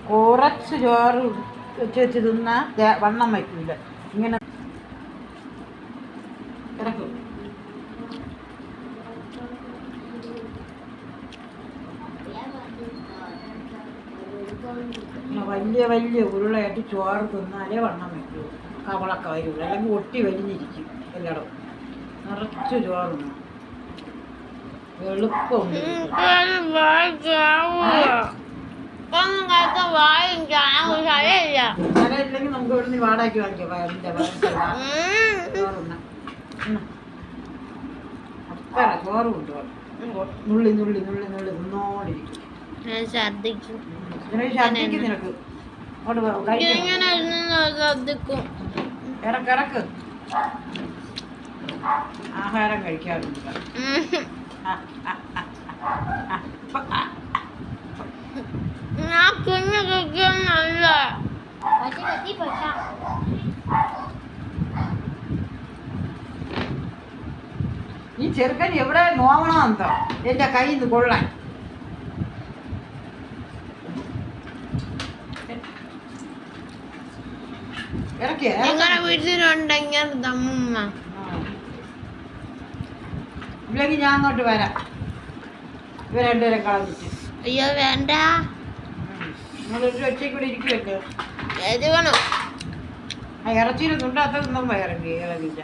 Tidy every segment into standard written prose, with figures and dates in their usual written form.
കുറച്ച് ചോറ് വെച്ച് തിന്നാൽ വണ്ണം വയ്ക്കില്ല. ഇങ്ങനെ കിടക്കും. വലിയ വലിയ ഉരുളയായിട്ട് ചോറ് തിന്നാലേ വണ്ണം വയ്ക്കൂ. കവളൊക്കെ വരില്ല, അല്ലെങ്കിൽ ഒട്ടി വലിഞ്ഞിരിക്കും. എല്ലായിടവും നിറച്ച് ചോറുണ്ട്. എളുപ്പമുണ്ട്. സ്ഥലമില്ലെങ്കിൽ നമുക്ക് ഇവിടുന്ന് വാടകയ്ക്ക് വാങ്ങിക്കാം. ചോറുണ്ണ അത്ര ചോറ് കൊണ്ടുപോകും. നുള്ളി നുള്ളി നുള്ളി നുള്ളി നിന്നോണ്ടിരിക്കും. ഛർദിക്കും നിനക്ക് ഇറക്കിറക്ക്. ആഹാരം കഴിക്കാറുണ്ട്. ഈ ചെറുക്കൻ എവിടെ നോവണമെന്തോ എന്റെ കയ്യിൽ നിന്ന് കൊള്ളാൻ. വീട്ടിലുണ്ടെങ്കിൽ ഇല്ലെങ്കിൽ ഞാൻ അങ്ങോട്ട് വരാം. ഇവ രണ്ടുപേരും കളഞ്ഞിട്ട്. അയ്യോ വേണ്ട, ഒറ്റയ്ക്ക് കൂടെ ഇരിക്കുമല്ലോ. ഏത് വേണം? ആ ഇറച്ചിയിൽ തുണ്ടാത്തൊന്നും ഇറങ്ങി ഇളകില്ല.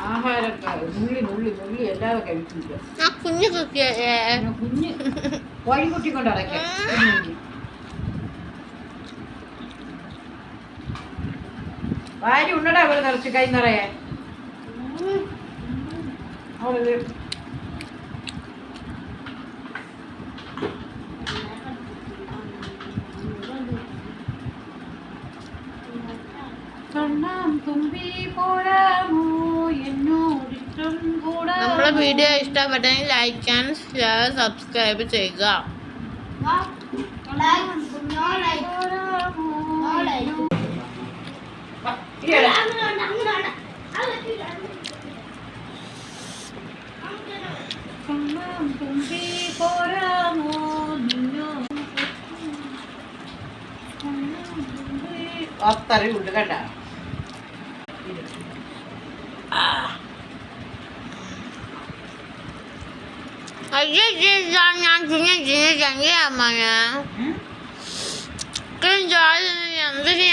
ആഹാരമൊക്കെ നുള്ളി നുള്ളി നുള്ളി എല്ലാവരും കഴിക്കില്ല. കുഞ്ഞ് കുഞ്ഞ് കോഴിക്കുട്ടി കൊണ്ട് അടയ്ക്കാം. വാരി ഉണ്ടടാ അവര് നിറച്ച് കൈ നിറയെ. നമ്മളെ വീഡിയോ ഇഷ്ടപ്പെട്ടെങ്കിൽ ലൈക്ക് ആൻഡ് ഷെയർ സബ്സ്ക്രൈബ് ചെയ്യുക. അത്രയുണ്ട് കേട്ടാ. ഞാൻ讲什么呀？跟着讲这些。